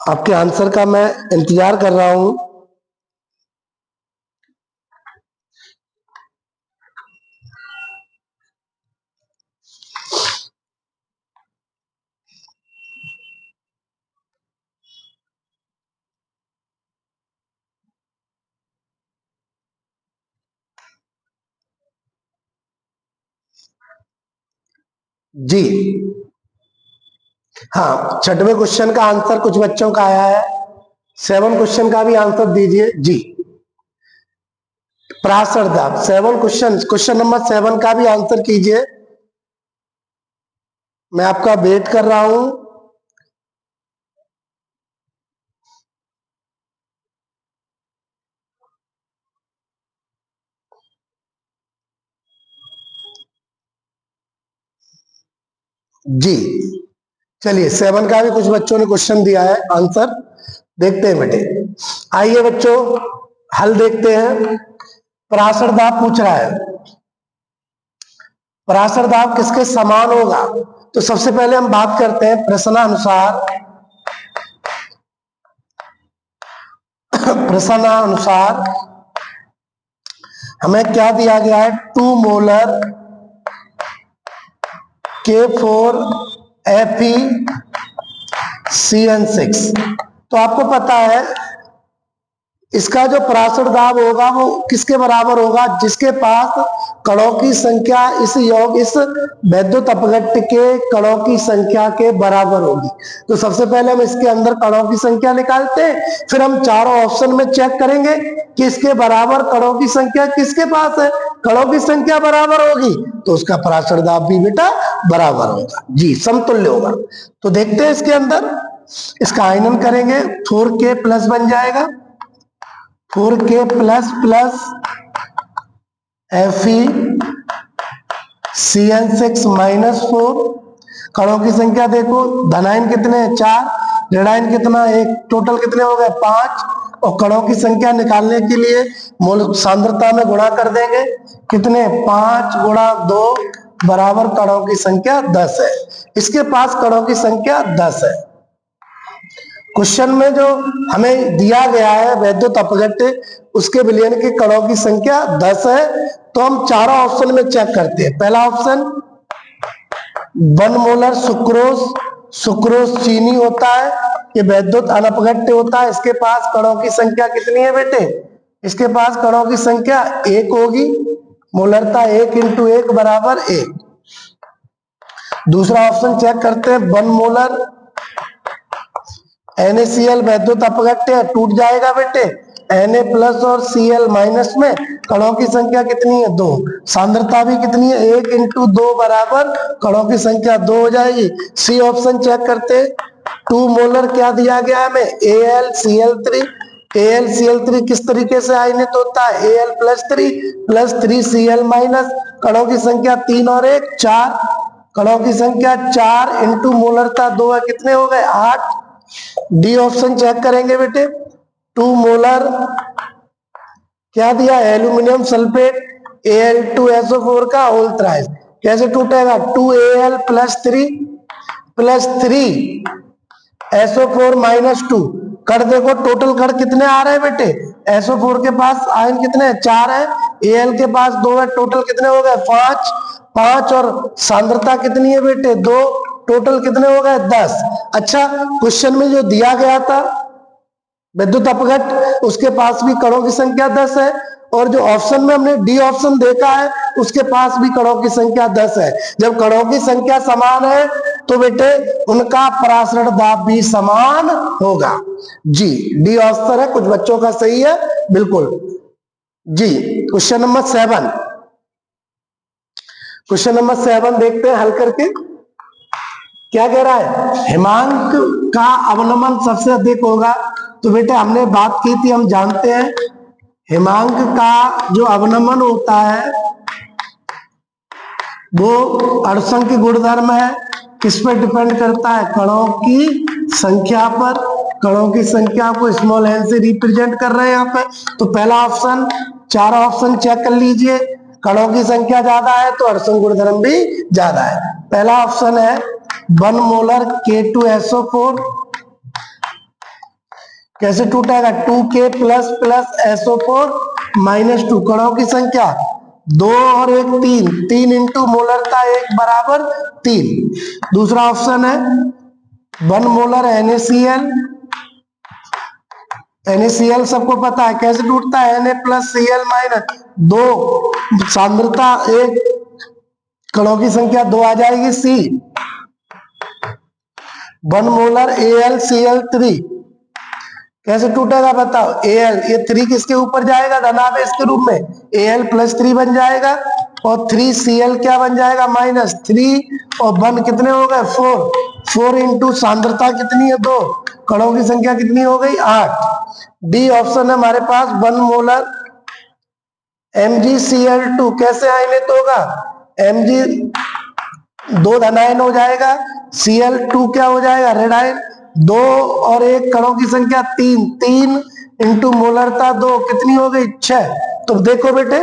आपके आंसर का मैं इंतजार कर रहा हूं। जी हाँ, छठवें क्वेश्चन का आंसर कुछ बच्चों का आया है। 7 क्वेश्चन का भी आंसर दीजिए जी। पराशर दाब 7 क्वेश्चन नंबर 7 का भी आंसर कीजिए। मैं आपका वेट कर रहा हूं। जी चलिए, 7 का भी कुछ बच्चों ने क्वेश्चन दिया है आंसर, देखते हैं बेटे। आइए बच्चों, हल देखते हैं। पराशर दाब पूछ रहा है, पराशर दाब किसके समान होगा? तो सबसे पहले हम बात करते हैं प्रश्नानुसार हमें क्या दिया गया है? 2 मोलर K4FeCN6। तो आपको पता है इसका जो पराशर दाब होगा वो किसके बराबर होगा? जिसके पास कणों की संख्या इस वैद्युत अपघट्ट के कणों की संख्या के बराबर होगी। तो सबसे पहले हम इसके अंदर कणों की संख्या निकालते हैं, फिर हम चारों ऑप्शन में चेक करेंगे कि इसके बराबर कणों की संख्या किसके पास है। कणों की संख्या बराबर होगी तो उसका पराशर दाब भी बेटा बराबर होगा जी, समतुल्य होगा। तो देखते हैं इसके अंदर, इसका आयनन करेंगे 4K प्लस बन जाएगा, 4K प्लस प्लस FeCN6 -4। कणों की संख्या देखो, धनायन कितने हैं? 4, ऋणायन कितना? 1, टोटल कितने हो गए? 5। और कणों की संख्या निकालने के लिए मोल सांद्रता में गुणा कर देंगे। कितने? 5 गुणा 2 बराबर कणों की संख्या 10 है। इसके पास कणों की संख्या 10 है। क्वेश्चन में जो हमें दिया गया है वैद्युत अपघट्ट, उसके विलयन के कणों की संख्या 10 है। तो हम चारों ऑप्शन में चेक करते हैं। पहला ऑप्शन 1 मोलर सुक्रोज चीनी होता है, ये वैद्युत अनपघट्ट होता है। इसके पास कणों की संख्या कितनी है बेटे? इसके पास कणों की संख्या 1 होगी। मोलरता 1 × 1 बराबर 1। दूसरा ऑप्शन चेक करते हैं, 1 मोलर NaCl वैद्युत अपघट्य टूट जाएगा बेटे। Na प्लस और Cl माइनस में कणों की संख्या कितनी है? 2। सांद्रता भी कितनी है? 1 इंटू 2 बराबर कणों की संख्या 2 हो जाएगी। सी ऑप्शन चेक करते, 2 मोलर क्या दिया गया है हमें? AlCl3। AlCl3 किस तरीके से आयनित होता है? Al plus 3 plus 3Cl minus, कणों की संख्या 3 और 1 4, कणों की संख्या 4 इंटू मोलरता 2 है, कितने हो गए? 8। डी ऑप्शन चेक करेंगे बेटे, 2 मोलर क्या दिया? एल्यूमिनियम सल्फेट Al2SO4 का होल थ्राइस, कैसे टूटेगा? 2Al plus 3 SO4 minus 2। कण देखो टोटल कण कितने आ रहे हैं बेटे? SO4 के पास आयन कितने हैं? 4 है, Al के पास 2 है, टोटल कितने हो गए? 5 और सांद्रता कितनी है बेटे? 2, टोटल कितने हो गए? 10। अच्छा, क्वेश्चन में जो दिया गया था विद्युत अपघट, उसके पास भी कणों की संख्या 10 है, और जो ऑप्शन में हमने डी ऑप्शन देखा है उसके पास भी कणों की संख्या 10 है। जब कणों की संख्या समान है तो बेटे उनका परासरण दाब भी समान होगा। जी, डी ऑप्शन है, कुछ बच्चों का सही है, बिल्कुल जी। क्वेश्चन नंबर 7, क्वेश्चन नंबर 7 देखते हैं हल करके। क्या कह रहा है? हिमांक का अवनमन सबसे अधिक होगा। तो बेटे हमने बात की थी, हम जानते हैं हिमांक का जो अवनमन होता है वो अड़संख्य की गुणधर्म है। किस पर डिपेंड करता है? कणों की संख्या पर। कणों की संख्या को स्मॉल n से रिप्रेजेंट कर रहे हैं यहाँ पे। तो पहला ऑप्शन, 4 ऑप्शन चेक कर लीजिए, कणों की संख्या ज्यादा है तो अड़संख्य गुणधर्म भी ज्यादा है। पहला ऑप्शन है 1 मोलर K2SO4, कैसे टूटेगा? 2K plus plus SO4 minus 2, कणों की संख्या 2 और 1 3, 3 इंटू मोलरता 1 बराबर 3। दूसरा ऑप्शन है 1 मोलर NaCl, NaCl सबको पता है कैसे टूटता है? Na प्लस Cl माइनस 2, सांद्रता 1, कणों की संख्या 2 आ जाएगी। सी 1 मोलर AlCl3, कैसे टूटेगा बताओ? Al, ये 3 किसके ऊपर जाएगा? धनावेश के रूप में, Al प्लस 3 बन जाएगा, और 3Cl क्या बन जाएगा? माइनस 3, और 1 कितने हो गए? 4 इंटू सांद्रता कितनी है? 2, कणों की संख्या कितनी हो गई? 8। डी ऑप्शन है हमारे पास 1 मोलर MgCl2, कैसे आयनित होगा? Mg 2 धनायन हो जाएगा, Cl2 क्या हो जाएगा? Red ion. 2 और 1, कणों की संख्या 3, 3 इंटू मोलरता 2 कितनी हो गई? 6। तो देखो बेटे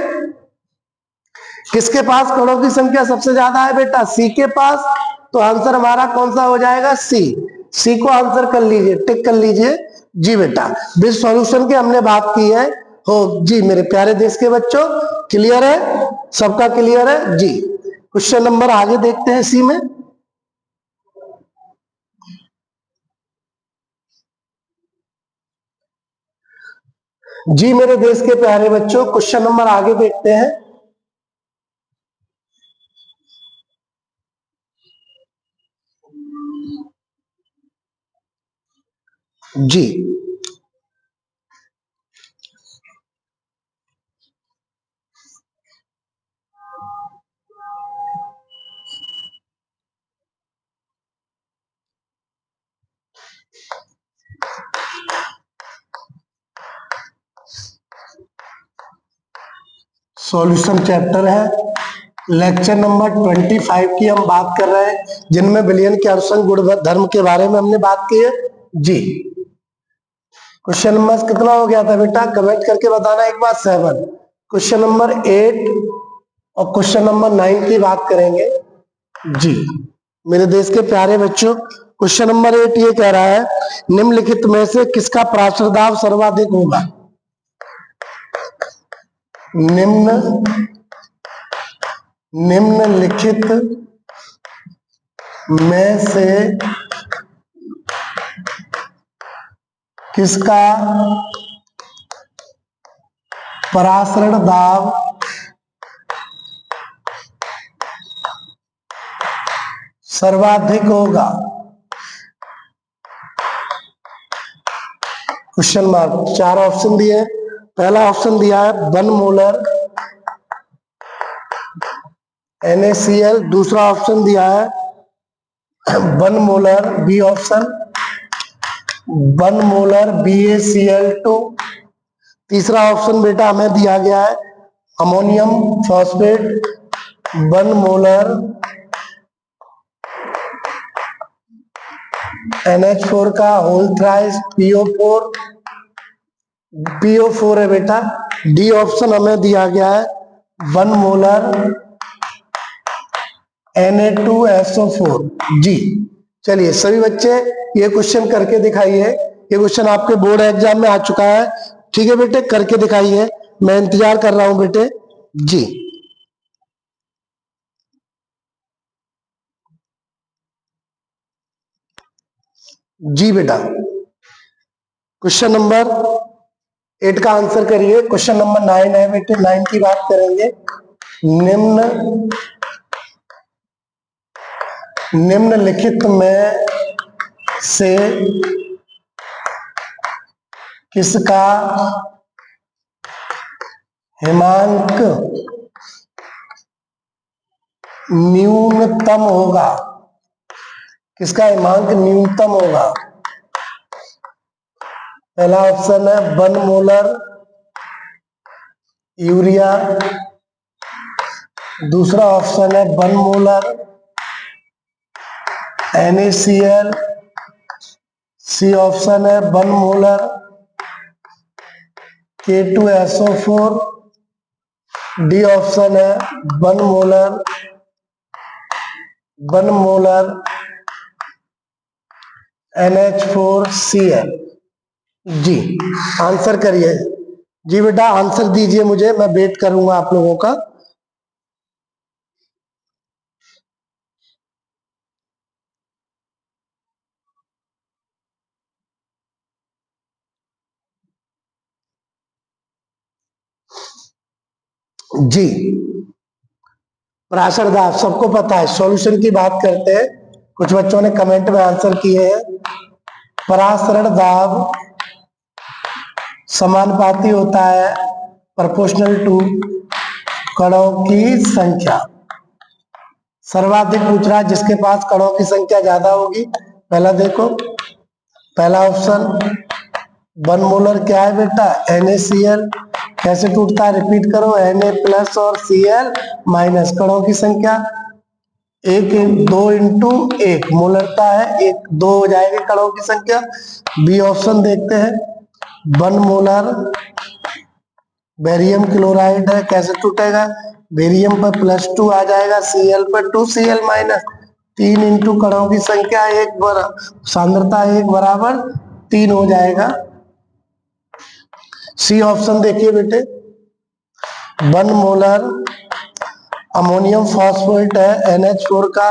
किसके पास कणों की संख्या सबसे ज्यादा है बेटा? सी के पास। तो आंसर हमारा कौन सा हो जाएगा? सी। सी को आंसर कर लीजिए, टिक कर लीजिए। जी बेटा, विद सॉल्यूशन की हमने बात की है। हो जी मेरे प्यारे देश के बच्चों, क्लियर है? सबका क्लियर है जी। क्वेश्चन नंबर आगे देखते हैं इसी में। जी मेरे देश के प्यारे बच्चों, क्वेश्चन नंबर आगे देखते हैं। जी सॉल्यूशन चैप्टर है, लेक्चर नंबर 25 की हम बात कर रहे हैं, जिनमें विलयन के अड़संख्य गुणधर्म के बारे में हमने बात की है। जी क्वेश्चन नंबर कितना हो गया था बेटा? कमेंट करके बताना एक बार। 7। क्वेश्चन नंबर 8 और क्वेश्चन नंबर 9 की बात करेंगे। जी मेरे देश के प्यारे बच्चों, क्वेश्चन नंबर 8 ये कह रहा है, निम्नलिखित में से किसका पराश्र दाब सर्वाधिक होगा? निम्नलिखित में से किसका परासरण दाब सर्वाधिक होगा। Question mark. 4 ऑप्शन दिए। पहला ऑप्शन दिया है 1 मोलर NaCl। दूसरा ऑप्शन दिया है 1 molar, B option 1 molar BaCl2। तीसरा ऑप्शन बेटा हमें दिया गया है अमोनियम फॉस्फेट 1 मोलर NH4 का होल थ्राइस PO4 है बेटा। डी ऑप्शन हमें दिया गया है 1 मोलर Na2SO4 जी। चलिए सभी बच्चे ये क्वेश्चन करके दिखाइए। ये क्वेश्चन आपके बोर्ड एग्जाम में आ चुका है। ठीक है बेटे, करके दिखाइए, मैं इंतजार कर रहा हूं बेटे जी। जी बेटा, क्वेश्चन नंबर 8 का आंसर करिए। क्वेश्चन नंबर 9 है बेटे, 9 की बात करेंगे। निम्नलिखित में से किसका हिमांक न्यूनतम होगा? किसका हिमांक न्यूनतम होगा? पहला ऑप्शन है 1 मोलर यूरिया। दूसरा ऑप्शन है 1 मोलर NaCl। सी ऑप्शन है 1 मोलर K2SO4। डी ऑप्शन है 1 मोलर NH4Cl। जी आंसर करिए। जी बेटा आंसर दीजिए मुझे, मैं वेट करूंगा आप लोगों का। जी पराशर दाब सबको पता है। सॉल्यूशन की बात करते हैं, कुछ बच्चों ने कमेंट में आंसर किए हैं। पराशरण दाब समानुपाती होता है प्रोपोर्शनल टू कणों की संख्या। सर्वाधिक पूछ रहा है जिसके पास कणों की संख्या ज्यादा होगी। पहला देखो, पहला ऑप्शन 1 मोलर क्या है बेटा? NaCl। कैसे टूटता है रिपीट करो, Na प्लस और Cl माइनस। कणों की संख्या 2 इंटू 1 मोलरता है, 2 हो जाएगी कणों की संख्या। बी ऑप्शन देखते हैं 1 मोलर बेरियम क्लोराइड है। कैसे टूटेगा? बेरियम पर +2 आ जाएगा, Cl पर 2Cl माइनस। 3 इंटू कणों की संख्या 1 सांद्रता 1 बराबर 3 हो जाएगा। सी ऑप्शन देखिए बेटे 1 मोलर अमोनियम फॉस्फेट है NH4 का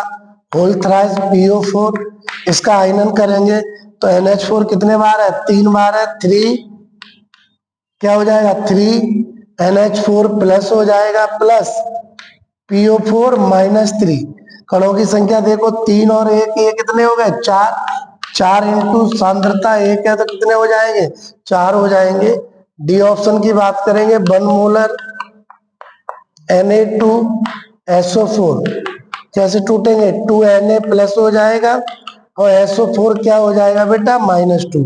होल थ्राइस PO4। इसका आयनन करेंगे तो NH4 कितने बार है? 3 बार है। 3 क्या हो जाएगा? 3 NH4 प्लस हो जाएगा प्लस PO4 माइनस 3। कणों की संख्या देखो 3 और 1 ये कितने हो गए? 4। 4 इंटू सांद्रता 1 है तो कितने हो जाएंगे? 4 हो जाएंगे। डी ऑप्शन की बात करेंगे 1 मोलर Na2SO4 कैसे टूटेंगे? 2Na प्लस हो जाएगा और SO4 क्या हो जाएगा बेटा? -2।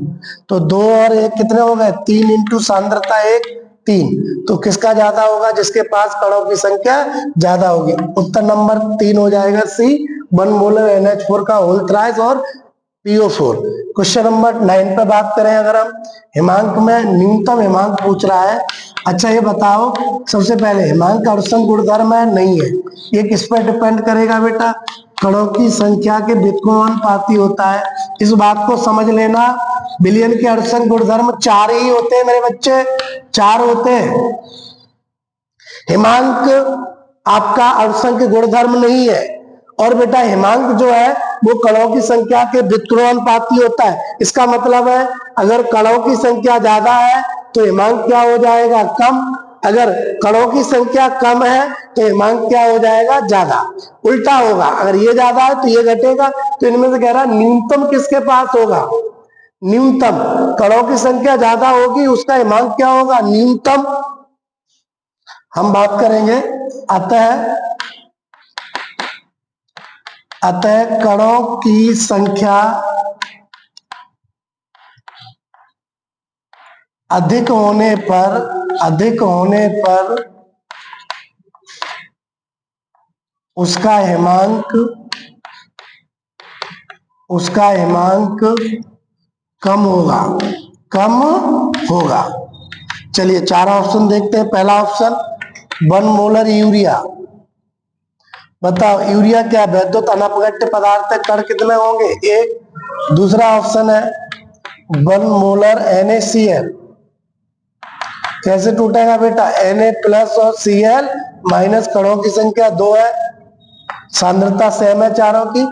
तो 2 और 1 कितने हो गए? 3 इंटू सांद्रता 1 3। तो किसका ज्यादा होगा? जिसके पास कणों की संख्या ज्यादा होगी। उत्तर नंबर 3 हो जाएगा सी, 1 मोलर NH4 का होल थ्राइस और PO4। क्वेश्चन नंबर 9 पे बात करें अगर हम, हिमांक में न्यूनतम हिमांक पूछ रहा है। अच्छा ये बताओ सबसे पहले हिमांक अड़सन गुणधर्म है नहीं है? ये किस पर डिपेंड करेगा बेटा? कणों की संख्या के व्युत्क्रमानुपाती होता है। इस बात को समझ लेना। विलियन के अड़सन गुणधर्म 4 ही होते हैं मेरे बच्चे, 4 होते हैं। हिमांक आपका अड़सन गुणधर्म नहीं है। और बेटा हिमांक जो है वो कणों की संख्या के व्युत्क्रमानुपाती होता है। इसका मतलब है अगर कणों की संख्या ज्यादा है तो हिमांक क्या हो जाएगा? कम। अगर कणों की संख्या कम है तो हिमांक क्या हो जाएगा, ज्यादा। उल्टा होगा, अगर ये ज्यादा है तो ये घटेगा। तो इनमें से कह रहा न्यूनतम किसके पास होगा, न्यूनतम। कणों की संख्या ज्यादा होगी, उसका हिमांक क्या होगा, न्यूनतम। हम बात करेंगे अतः कणों की संख्या अधिक होने पर उसका हिमांक कम होगा। चलिए 4 ऑप्शन देखते हैं। पहला ऑप्शन 1 मोलर यूरिया। बताओ यूरिया क्या, वैद्युत अनपघट्य पदार्थ है, कण कितने होंगे, 1। दूसरा ऑप्शन है 1 मोलर NaCl। कैसे टूटेगा बेटा, Na+ और Cl- कणों की संख्या 2 है, सांद्रता सेम है चारों की।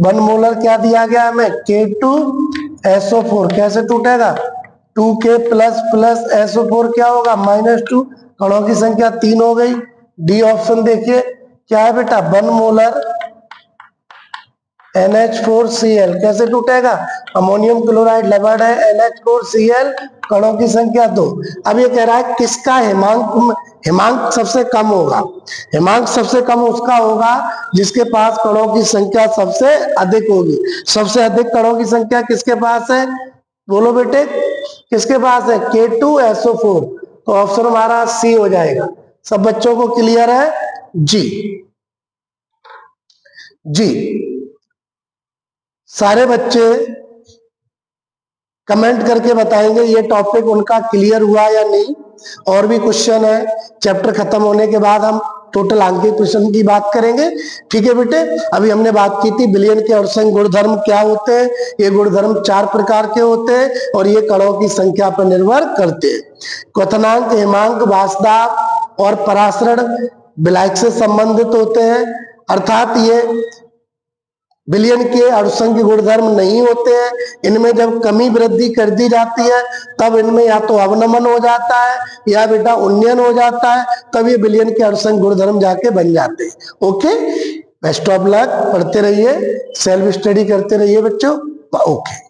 1 मोलर क्या दिया गया हमें, K2SO4। कैसे टूटेगा, 2K++ SO4 क्या होगा, -2। कणों की संख्या 3 हो गई। डी ऑप्शन देखिए क्या है बेटा, 1 मोलर NH4Cl। कैसे टूटेगा, अमोनियम क्लोराइड लबड़ है, NH4Cl, कणों की संख्या 2। अब ये कह रहा है किसका हिमांक सबसे कम होगा। हिमांक सबसे कम उसका होगा जिसके पास कणों की संख्या सबसे अधिक होगी। सबसे अधिक कणों की संख्या किसके पास है, बोलो बेटे, किसके पास है, K2SO4। तो ऑप्शन हमारा सी हो जाएगा। सब बच्चों को क्लियर है, जी। सारे बच्चे कमेंट करके बताएंगे ये टॉपिक उनका क्लियर हुआ या नहीं। और भी क्वेश्चन है, चैप्टर खत्म होने के बाद हम टोटल अंकीय क्वेश्चन की बात करेंगे। ठीक है बेटे, अभी हमने बात की थी विलयन के अणुसंघ गुणधर्म क्या होते हैं। ये गुणधर्म 4 प्रकार के होते हैं और ये कणों की संख्या पर निर्भर करते हैं। क्वथनांक, हिमांक, वाष्पदाब और परासरण विलायक से संबंधित होते हैं, अर्थात ये विलयन के अणुसंघ गुणधर्म नहीं होते हैं। इनमें जब कमी वृद्धि कर दी जाती है तब इनमें या तो अवनमन हो जाता है या बेटा उन्नयन हो जाता है, तब ये विलयन के अणुसंघ गुणधर्म जाके बन जाते हैं। ओके, बेस्ट ऑफ लक, पढ़ते रहिए, सेल्फ स्टडी करते रहिए बच्चों। ओके।